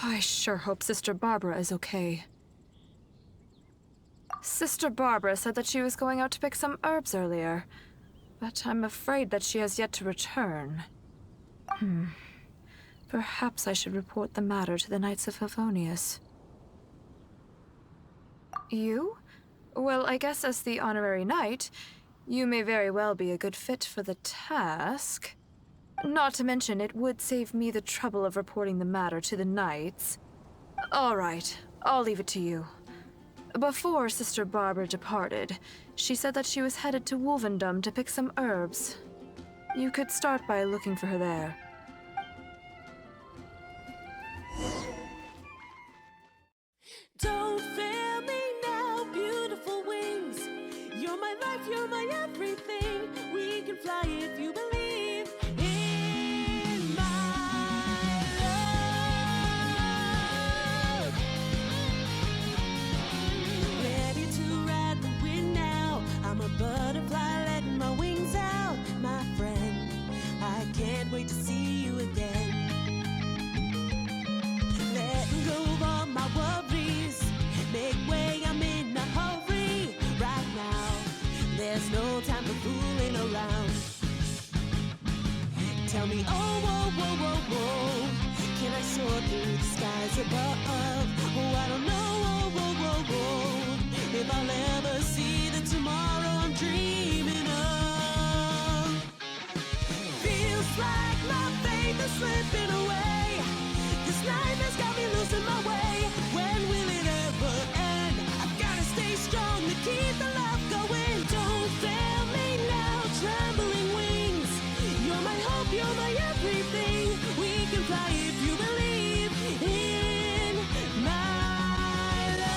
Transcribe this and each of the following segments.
I sure hope Sister Barbara is okay. Sister Barbara said that she was going out to pick some herbs earlier, but I'm afraid that she has yet to return. Perhaps I should report the matter to the Knights of Favonius. You? Well, I guess as the honorary knight, you may very well be a good fit for the task. Not to mention, it would save me the trouble of reporting the matter to the knights. All right, I'll leave it to you. Before Sister Barbara departed, she said that she was headed to Wolvendom to pick some herbs. You could start by looking for her there. Don't fail me now, beautiful wings. You're my life, you're my everything. We can fly if you believe in my love. Ready to ride the wind now. I'm a butterfly letting my wings out, my friend. I can't wait to see you again. Letting go of all my worries. Make way, I'm in a hurry right now. There's no time for fooling around. Tell me, oh, whoa, whoa, whoa, whoa. Can I soar through the skies above? Oh, I don't know, whoa, whoa, whoa, whoa. If I'll ever see the tomorrow I'm dreaming of. Feels like my faith is slipping away. This life has got me losing my way. When will it ever end? I've gotta stay strong to keep the love going. Don't fail me now, trembling wings. You're my hope, you're my everything. We can fly if you believe in my love.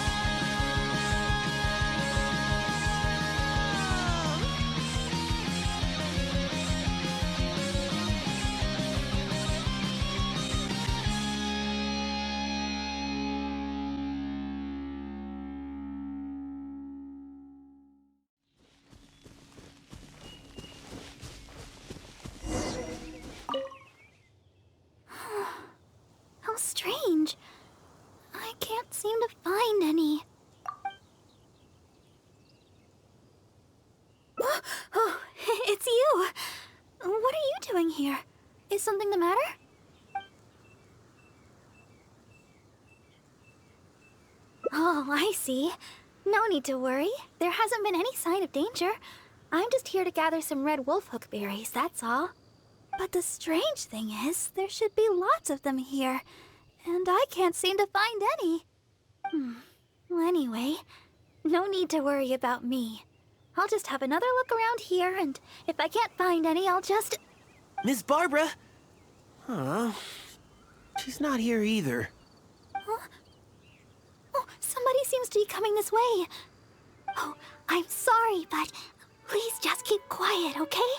How strange. I can't seem to find any. Oh, it's you. What are you doing here? Is something the matter? Oh, I see. No need to worry. There hasn't been any sign of danger. I'm just here to gather some red wolfhook berries, that's all. But the strange thing is, there should be lots of them here, and I can't seem to find any. Well, anyway, no need to worry about me. I'll just have another look around here, and if I can't find any, I'll just... Miss Barbara? Huh. She's not here either. Huh? Oh, somebody seems to be coming this way. Oh, I'm sorry, but please just keep quiet, okay?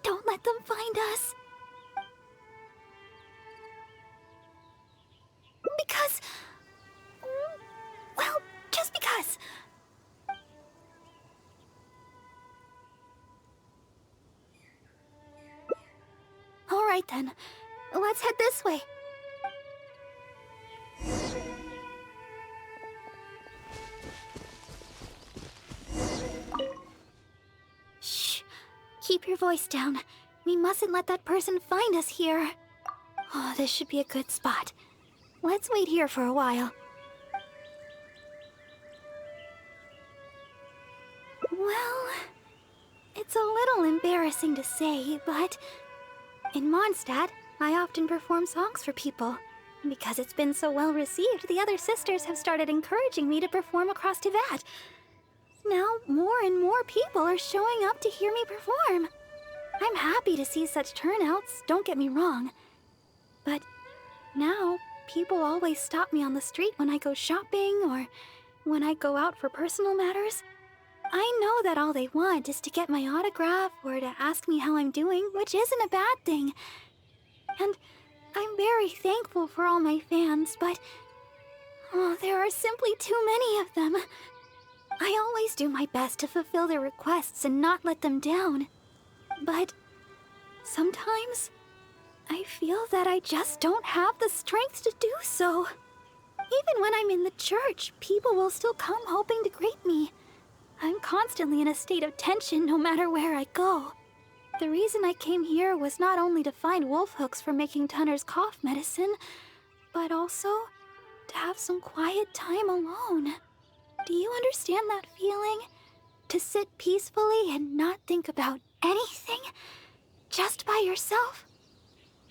Don't let them find us. Because... well, just because. All right then, let's head this way. Shh. Keep your voice down. We mustn't let that person find us here. Oh, this should be a good spot. Let's wait here for a while. Well, it's a little embarrassing to say, but in Mondstadt, I often perform songs for people. Because it's been so well received, the other sisters have started encouraging me to perform across Teyvat. Now, more and more people are showing up to hear me perform. I'm happy to see such turnouts, don't get me wrong. But now, people always stop me on the street when I go shopping or when I go out for personal matters. I know that all they want is to get my autograph or to ask me how I'm doing, which isn't a bad thing. And I'm very thankful for all my fans, but oh, there are simply too many of them. I always do my best to fulfill their requests and not let them down. But sometimes I feel that I just don't have the strength to do so. Even when I'm in the church, people will still come hoping to greet me. I'm constantly in a state of tension no matter where I go. The reason I came here was not only to find wolf hooks for making Tunner's cough medicine, but also to have some quiet time alone. Do you understand that feeling? To sit peacefully and not think about anything, just by yourself?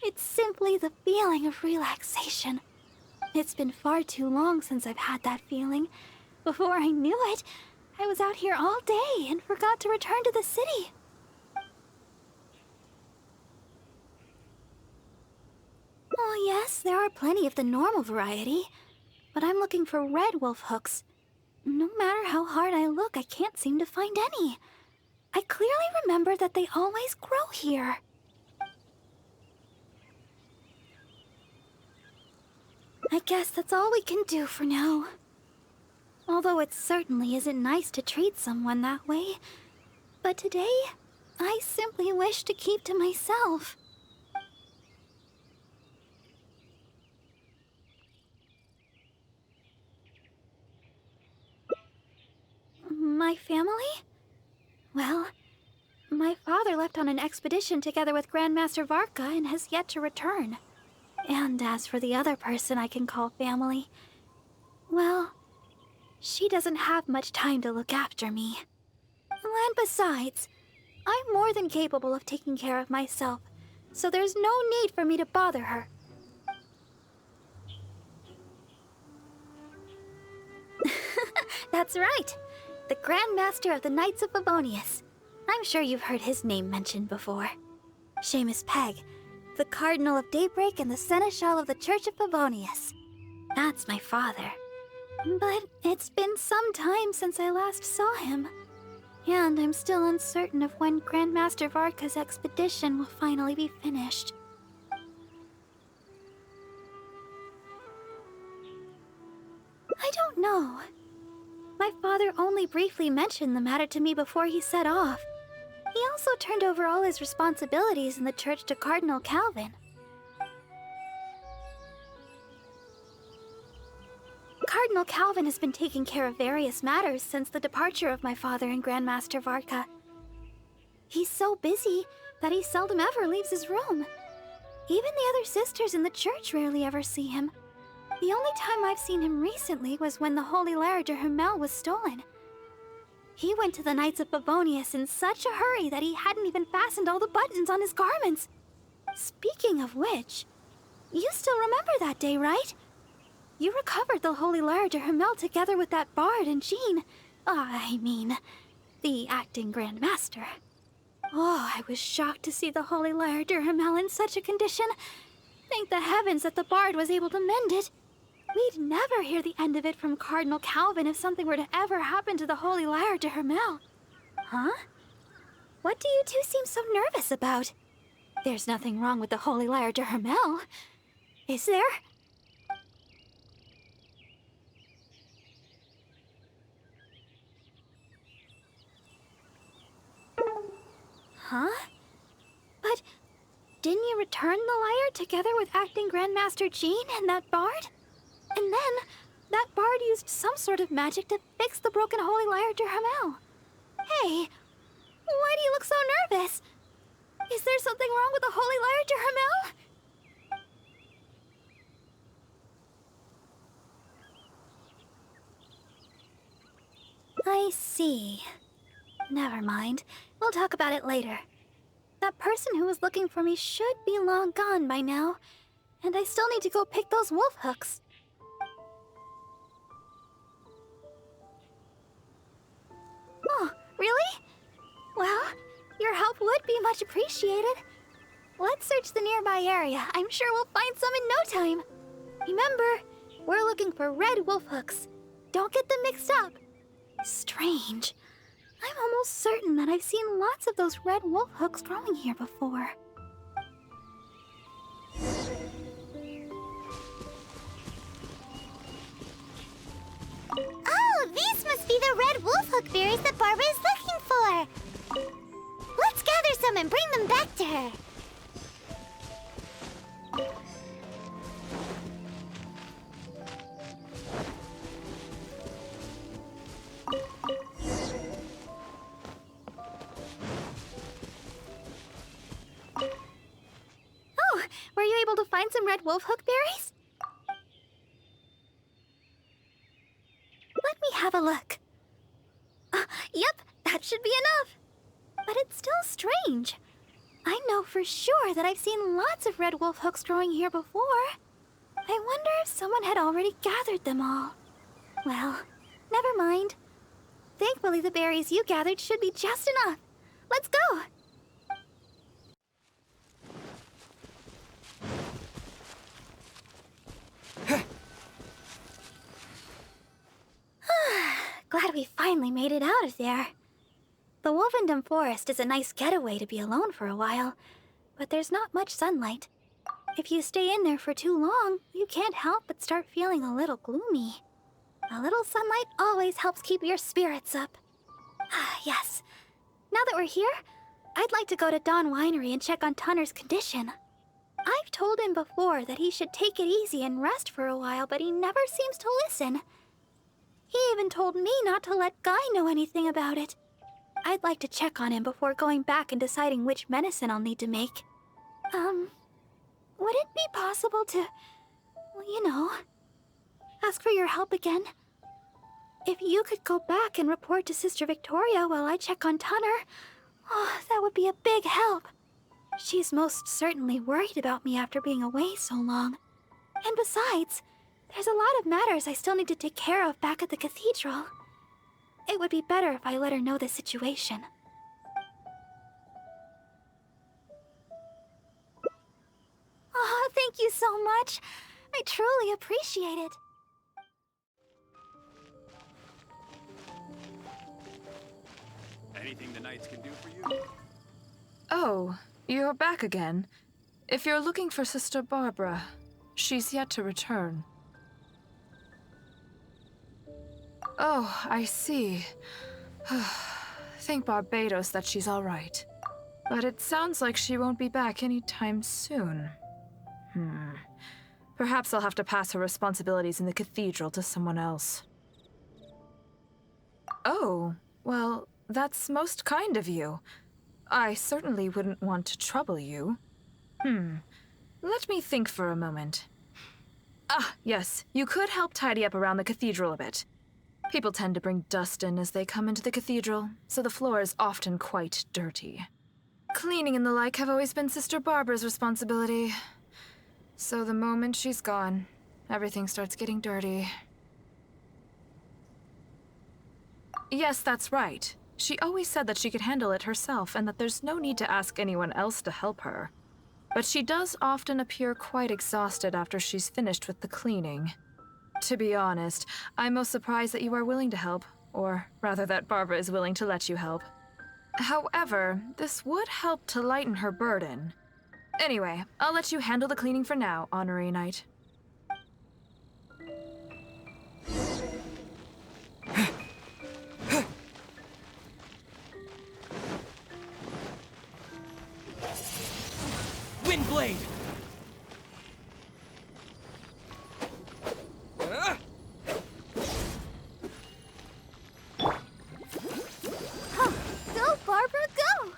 It's simply the feeling of relaxation. It's been far too long since I've had that feeling. Before I knew it, I was out here all day and forgot to return to the city. Oh yes, there are plenty of the normal variety, but I'm looking for red wolf hooks. No matter how hard I look, I can't seem to find any. I clearly remember that they always grow here. I guess that's all we can do for now. Although it certainly isn't nice to treat someone that way. But today, I simply wish to keep to myself. My family? Well, my father left on an expedition together with Grandmaster Varka and has yet to return. And as for the other person I can call family, well, she doesn't have much time to look after me. And besides, I'm more than capable of taking care of myself, so there's no need for me to bother her. That's right. The Grandmaster of the Knights of Favonius. I'm sure you've heard his name mentioned before. Seamus Pegg, the Cardinal of Daybreak and the Seneschal of the Church of Favonius. That's my father. But it's been some time since I last saw him. And I'm still uncertain of when Grandmaster Varka's expedition will finally be finished. I don't know. My father only briefly mentioned the matter to me before he set off. He also turned over all his responsibilities in the church to Cardinal Calvin. Cardinal Calvin has been taking care of various matters since the departure of my father and Grandmaster Varka. He's so busy that he seldom ever leaves his room. Even the other sisters in the church rarely ever see him. The only time I've seen him recently was when the Holy Lyre de Hermel was stolen. He went to the Knights of Favonius in such a hurry that he hadn't even fastened all the buttons on his garments. Speaking of which, you still remember that day, right? You recovered the Holy Lyre de Hermel together with that bard and Jean. The acting Grand Master. Oh, I was shocked to see the Holy Lyre de Hermel in such a condition. Thank the heavens that the bard was able to mend it. We'd never hear the end of it from Cardinal Calvin if something were to ever happen to the Holy Lyre de Hermel. Huh? What do you two seem so nervous about? There's nothing wrong with the Holy Lyre de Hermel, is there? Huh? But didn't you return the lyre together with acting Grandmaster Jean and that bard? And then, that bard used some sort of magic to fix the broken Holy Lyre de Hermel. Hey, why do you look so nervous? Is there something wrong with the Holy Lyre de Hermel? I see. Never mind. We'll talk about it later. That person who was looking for me should be long gone by now, and I still need to go pick those wolf hooks. Oh, really? Well, your help would be much appreciated. Let's search the nearby area. I'm sure we'll find some in no time. Remember, we're looking for red wolf hooks. Don't get them mixed up. Strange. I'm almost certain that I've seen lots of those red wolf hooks growing here before. Oh, these must be the red wolf hook berries that Barbara is looking for. Let's gather some and bring them back to her. find some red wolfhook berries? Let me have a look. Yep, that should be enough. But it's still strange. I know for sure that I've seen lots of red wolfhooks growing here before. I wonder if someone had already gathered them all. Well, never mind. Thankfully, the berries you gathered should be just enough. Let's go! Glad we finally made it out of there. The Wolvendom Forest is a nice getaway to be alone for a while, but there's not much sunlight. If you stay in there for too long, you can't help but start feeling a little gloomy. A little sunlight always helps keep your spirits up. Yes. Now that we're here, I'd like to go to Dawn Winery and check on Tunner's condition. I've told him before that he should take it easy and rest for a while, but he never seems to listen. He even told me not to let Guy know anything about it. I'd like to check on him before going back and deciding which medicine I'll need to make. Would it be possible to, well, you know, ask for your help again? If you could go back and report to Sister Victoria while I check on Tunner, that would be a big help. She's most certainly worried about me after being away so long. And besides, there's a lot of matters I still need to take care of back at the cathedral. It would be better if I let her know the situation. Oh, thank you so much. I truly appreciate it. Anything the Knights can do for you? Oh, you're back again. If you're looking for Sister Barbara, she's yet to return. Oh, I see. Thank Barbados that she's all right. But it sounds like she won't be back anytime soon. Perhaps I'll have to pass her responsibilities in the cathedral to someone else. Oh, well, that's most kind of you. I certainly wouldn't want to trouble you. Let me think for a moment. Yes, you could help tidy up around the cathedral a bit. People tend to bring dust in as they come into the cathedral, so the floor is often quite dirty. Cleaning and the like have always been Sister Barbara's responsibility. So the moment she's gone, everything starts getting dirty. Yes, that's right. She always said that she could handle it herself and that there's no need to ask anyone else to help her. But she does often appear quite exhausted after she's finished with the cleaning. To be honest, I'm most surprised that you are willing to help, or rather that Barbara is willing to let you help. However, this would help to lighten her burden. Anyway, I'll let you handle the cleaning for now, Honorary Knight. Windblade! Go, Barbara, go!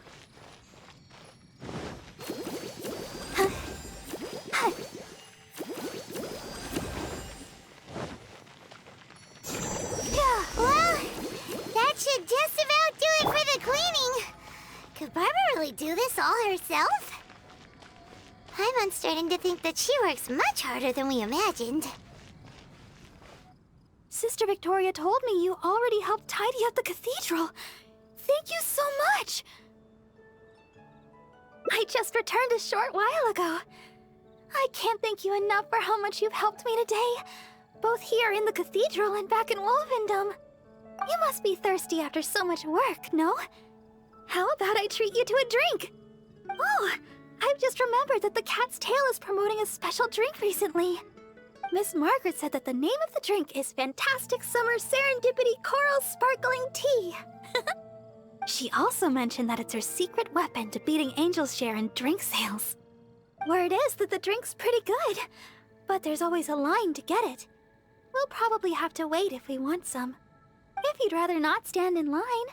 Yeah, well, that should just about do it for the cleaning. Could Barbara really do this all herself? I'm starting to think that she works much harder than we imagined. Sister Victoria told me you already helped tidy up the cathedral. Thank you so much! I just returned a short while ago. I can't thank you enough for how much you've helped me today, both here in the cathedral and back in Wolvendom. You must be thirsty after so much work, no? How about I treat you to a drink? Oh, I've just remembered that the Cat's Tail is promoting a special drink recently. Miss Margaret said that the name of the drink is Fantastic Summer Serendipity Coral Sparkling Tea. She also mentioned that it's her secret weapon to beating Angel's share in drink sales. Word is that the drink's pretty good, but there's always a line to get it. We'll probably have to wait if we want some. If you'd rather not stand in line,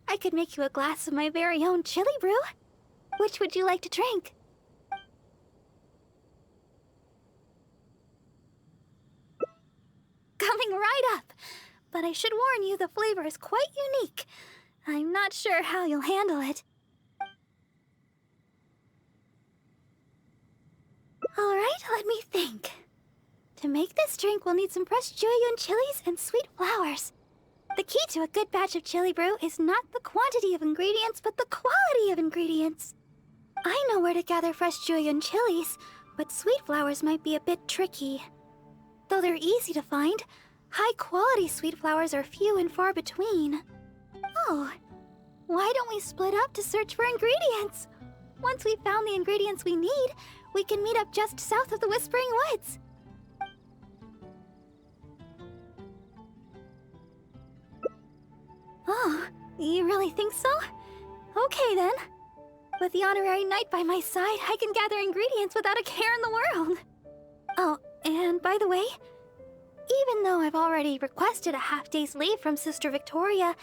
I could make you a glass of my very own chili brew. Which would you like to drink? but I should warn you the flavor is quite unique. I'm not sure how you'll handle it. Alright, let me think. To make this drink, we'll need some fresh Jueyun chilies and sweet flowers. The key to a good batch of chili brew is not the quantity of ingredients, but the quality of ingredients. I know where to gather fresh Jueyun chilies, but sweet flowers might be a bit tricky. Though they're easy to find, high-quality sweet flowers are few and far between. Oh, why don't we split up to search for ingredients? Once we've found the ingredients we need, we can meet up just south of the Whispering Woods. Oh, you really think so? Okay then. With the honorary knight by my side, I can gather ingredients without a care in the world. Oh, and by the way, even though I've already requested a half-day's leave from Sister Victoria,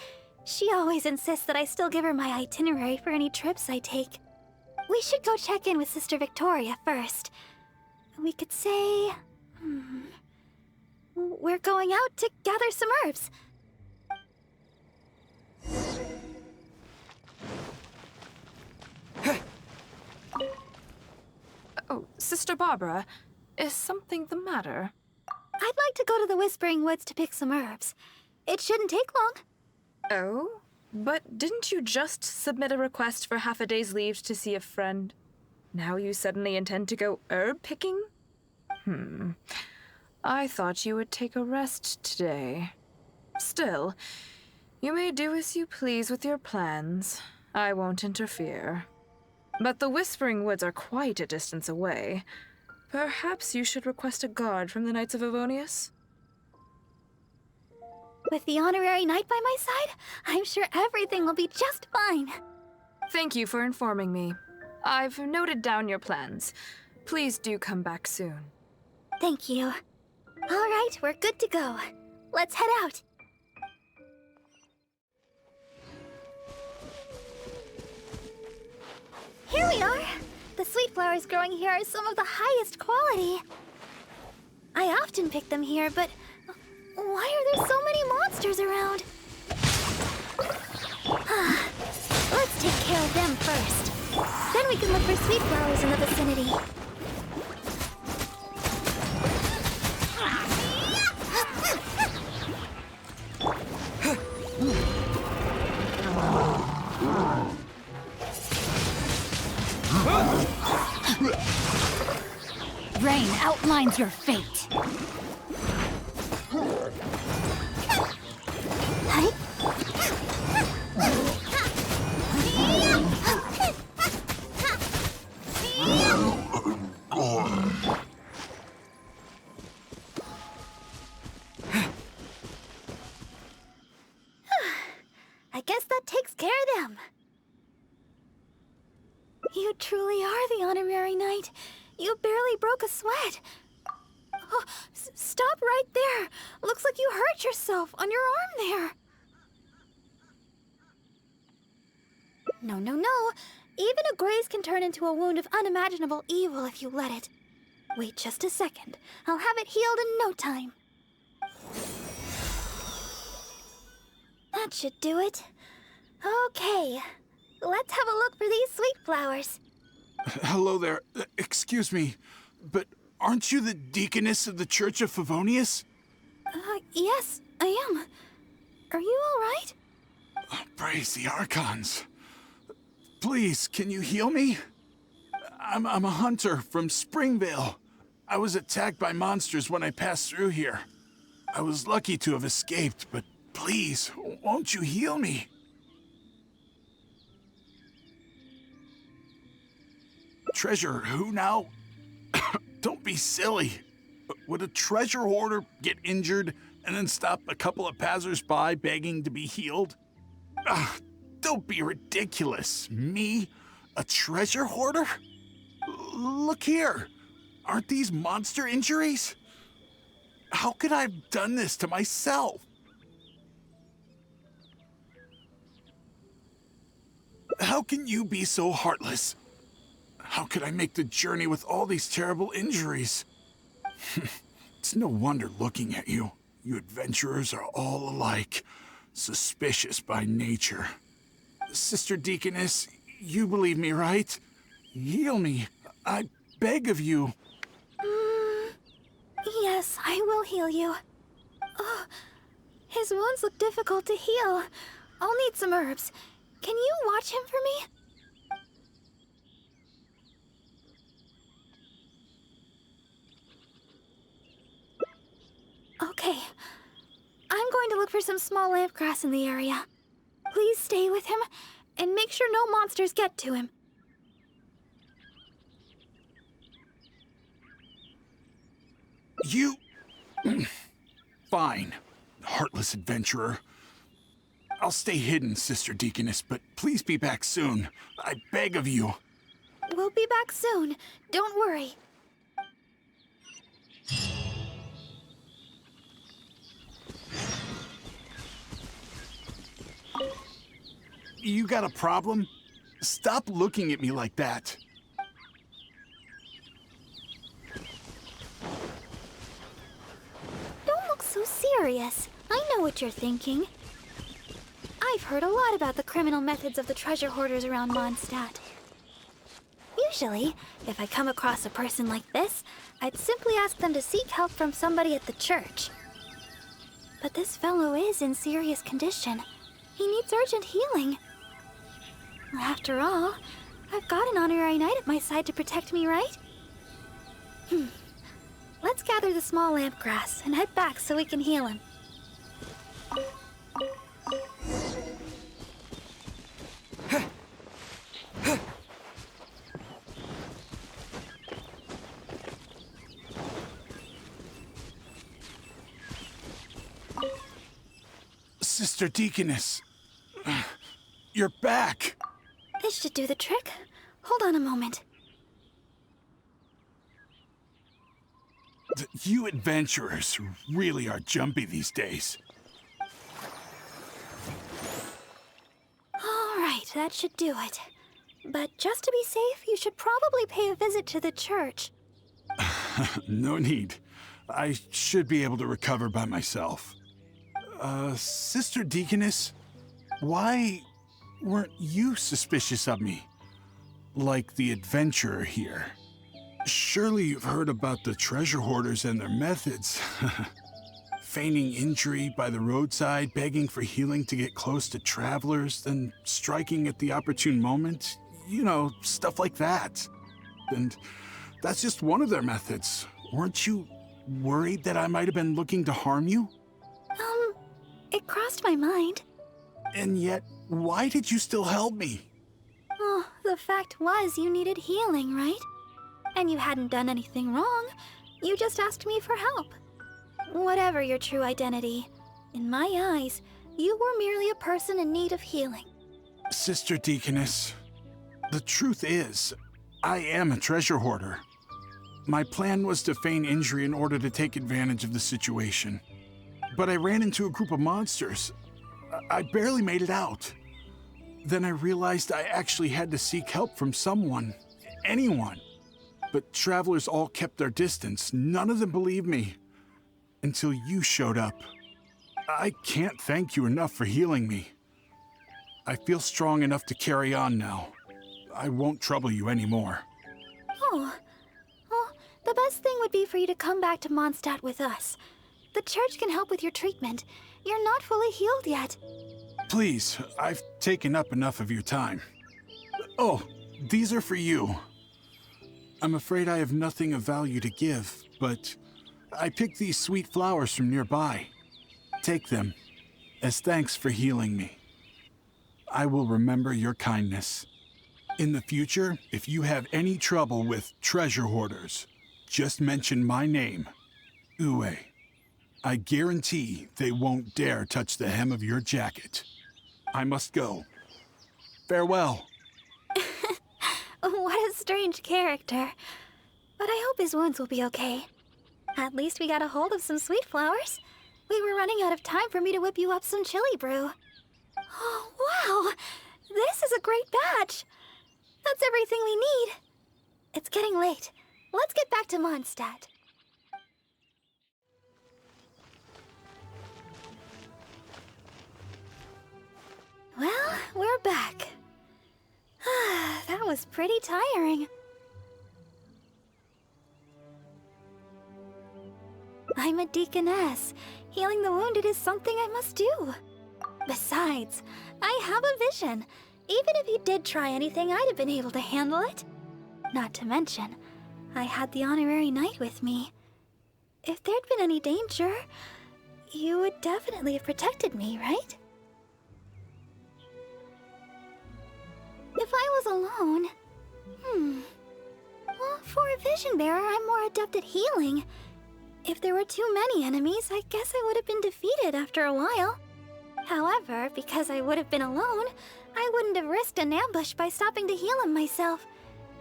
she always insists that I still give her my itinerary for any trips I take. We should go check in with Sister Victoria first. We could say... we're going out to gather some herbs. Oh, Sister Barbara, is something the matter? I'd like to go to the Whispering Woods to pick some herbs. It shouldn't take long. Oh? But didn't you just submit a request for half a day's leave to see a friend? Now you suddenly intend to go herb picking? I thought you would take a rest today. Still, you may do as you please with your plans. I won't interfere. But the Whispering Woods are quite a distance away. Perhaps you should request a guard from the Knights of Avonius? With the honorary knight by my side, I'm sure everything will be just fine. Thank you for informing me. I've noted down your plans. Please do come back soon. Thank you. All right, we're good to go. Let's head out. Here we are. The sweet flowers growing here are some of the highest quality. I often pick them here, but why are there so many monsters around? Let's take care of them first. Then we can look for sweet flowers in the vicinity. Rain outlines your fate. I guess that takes care of them. You truly are the honorary knight. You barely broke a sweat. Oh, stop right there. Looks like you hurt yourself on your arm there. No, no, no. Even a graze can turn into a wound of unimaginable evil if you let it. Wait just a second. I'll have it healed in no time. That should do it. Okay. Let's have a look for these sweet flowers. Hello there. Excuse me, but aren't you the Deaconess of the Church of Favonius? Yes, I am. Are you all right? Praise the Archons. Please, can you heal me? I'm a hunter from Springvale. I was attacked by monsters when I passed through here. I was lucky to have escaped, but please, won't you heal me? Treasure who now? Don't be silly. Would a treasure hoarder get injured and then stop a couple of passers-by begging to be healed? Don't be ridiculous. Me? A treasure hoarder? Look here. Aren't these monster injuries? How could I have done this to myself? How can you be so heartless? How could I make the journey with all these terrible injuries? It's no wonder looking at you. You adventurers are all alike, suspicious by nature. Sister Deaconess, you believe me, right? Heal me. I beg of you. Yes, I will heal you. Oh, his wounds look difficult to heal. I'll need some herbs. Can you watch him for me? Okay. I'm going to look for some small lamp grass in the area. Please stay with him, and make sure no monsters get to him. You... Fine, heartless adventurer. I'll stay hidden, Sister Deaconess, but please be back soon. I beg of you. We'll be back soon. Don't worry. You got a problem? Stop looking at me like that. Don't look so serious. I know what you're thinking. I've heard a lot about the criminal methods of the treasure hoarders around Mondstadt. Usually, if I come across a person like this, I'd simply ask them to seek help from somebody at the church. But this fellow is in serious condition. He needs urgent healing. After all, I've got an honorary knight at my side to protect me, right? Let's gather the small lamp grass and head back so we can heal him. Sister Deaconess, you're back. This should do the trick. Hold on a moment. You adventurers really are jumpy these days. All right, that should do it. But just to be safe, you should probably pay a visit to the church. No need. I should be able to recover by myself. Sister Deaconess, why weren't you suspicious of me? Like the adventurer here. Surely you've heard about the treasure hoarders and their methods. Feigning injury by the roadside, begging for healing to get close to travelers, then striking at the opportune moment. You know, stuff like that. And that's just one of their methods. Weren't you worried that I might have been looking to harm you? It crossed my mind. And yet, why did you still help me? Oh, the fact was you needed healing, right? And you hadn't done anything wrong. You just asked me for help. Whatever your true identity, in my eyes, you were merely a person in need of healing. Sister Deaconess, the truth is, I am a treasure hoarder. My plan was to feign injury in order to take advantage of the situation. But I ran into a group of monsters. I barely made it out. Then I realized I actually had to seek help from someone, anyone. But travelers all kept their distance. None of them believed me. Until you showed up. I can't thank you enough for healing me. I feel strong enough to carry on now. I won't trouble you anymore. Oh, well, the best thing would be for you to come back to Mondstadt with us. The church can help with your treatment. You're not fully healed yet. Please, I've taken up enough of your time. Oh, these are for you. I'm afraid I have nothing of value to give, but I picked these sweet flowers from nearby. Take them, as thanks for healing me. I will remember your kindness. In the future, if you have any trouble with treasure hoarders, just mention my name, Uwe. I guarantee they won't dare touch the hem of your jacket. I must go. Farewell. What a strange character. But I hope his wounds will be okay. At least we got a hold of some sweet flowers. We were running out of time for me to whip you up some chili brew. Oh, wow! This is a great batch! That's everything we need. It's getting late. Let's get back to Mondstadt. Well, we're back. That was pretty tiring. I'm a Deaconess. Healing the wounded is something I must do. Besides, I have a vision. Even if you did try anything, I'd have been able to handle it. Not to mention, I had the honorary knight with me. If there'd been any danger, you would definitely have protected me, right? If I was alone... Well, for a vision bearer, I'm more adept at healing. If there were too many enemies, I guess I would have been defeated after a while. However, because I would have been alone, I wouldn't have risked an ambush by stopping to heal him myself.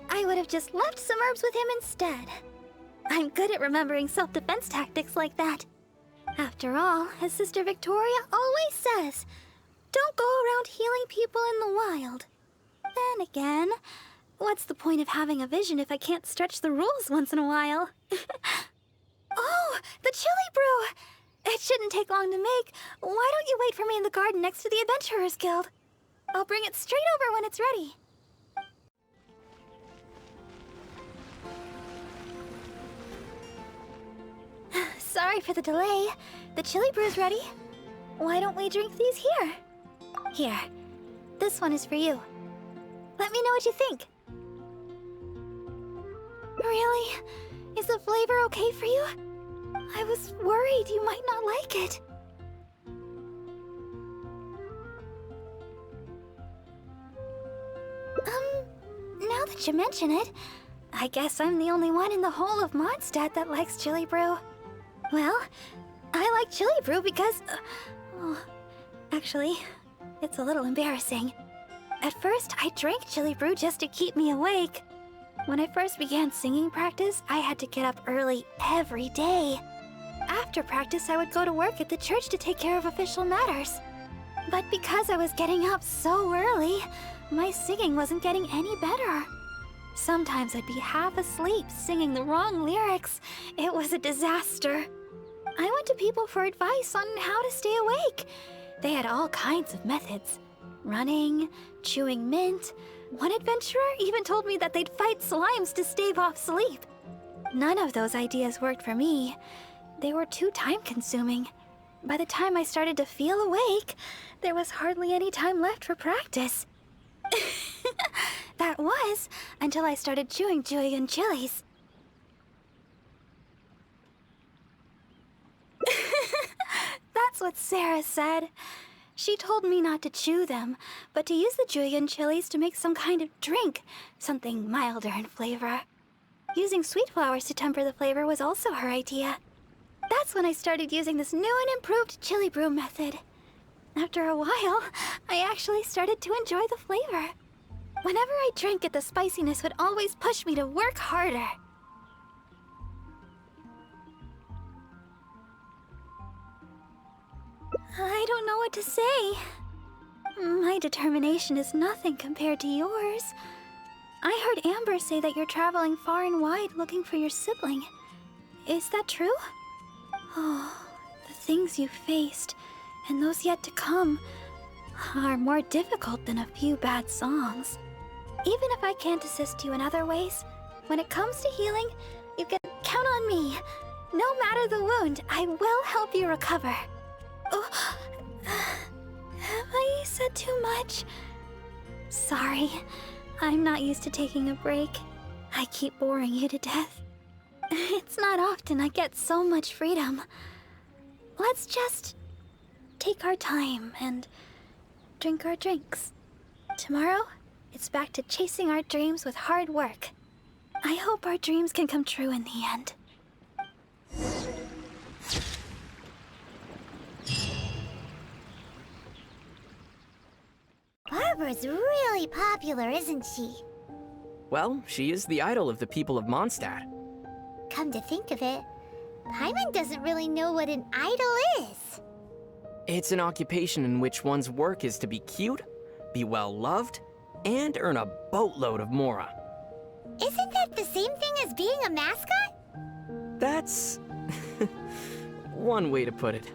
I would have just left some herbs with him instead. I'm good at remembering self-defense tactics like that. After all, as Sister Victoria always says, don't go around healing people in the wild. Then again, what's the point of having a vision if I can't stretch the rules once in a while? Oh, the chili brew! It shouldn't take long to make. Why don't you wait for me in the garden next to the Adventurers Guild? I'll bring it straight over when it's ready. Sorry for the delay. The chili brew's ready. Why don't we drink these here? Here. This one is for you. Let me know what you think. Really? Is the flavor okay for you? I was worried you might not like it. Now that you mention it, I guess I'm the only one in the whole of Mondstadt that likes chili brew. Well, I like chili brew because... actually, it's a little embarrassing. At first, I drank chili brew just to keep me awake. When I first began singing practice, I had to get up early every day. After practice, I would go to work at the church to take care of official matters. But because I was getting up so early, my singing wasn't getting any better. Sometimes I'd be half asleep singing the wrong lyrics. It was a disaster. I went to people for advice on how to stay awake. They had all kinds of methods. Running, chewing mint. One adventurer even told me that they'd fight slimes to stave off sleep. None of those ideas worked for me. They were too time-consuming. By the time I started to feel awake, there was hardly any time left for practice. That was until I started chewing Julian chilies. That's what Sarah said. She told me not to chew them, but to use the Julian chilies to make some kind of drink, something milder in flavor. Using sweet flowers to temper the flavor was also her idea. That's when I started using this new and improved chili brew method. After a while, I actually started to enjoy the flavor. Whenever I drank it, the spiciness would always push me to work harder. I don't know what to say. My determination is nothing compared to yours. I heard Amber say that you're traveling far and wide looking for your sibling. Is that true? Oh, the things you faced, and those yet to come, are more difficult than a few bad songs. Even if I can't assist you in other ways, when it comes to healing, you can count on me. No matter the wound, I will help you recover. Oh, have I said too much? Sorry, I'm not used to taking a break. I keep boring you to death. It's not often I get so much freedom. Let's just take our time and drink our drinks. Tomorrow, it's back to chasing our dreams with hard work. I hope our dreams can come true in the end. Barbara's really popular, isn't she? Well, she is the idol of the people of Mondstadt. Come to think of it, Paimon doesn't really know what an idol is. It's an occupation in which one's work is to be cute, be well loved, and earn a boatload of mora. Isn't that the same thing as being a mascot? That's one way to put it.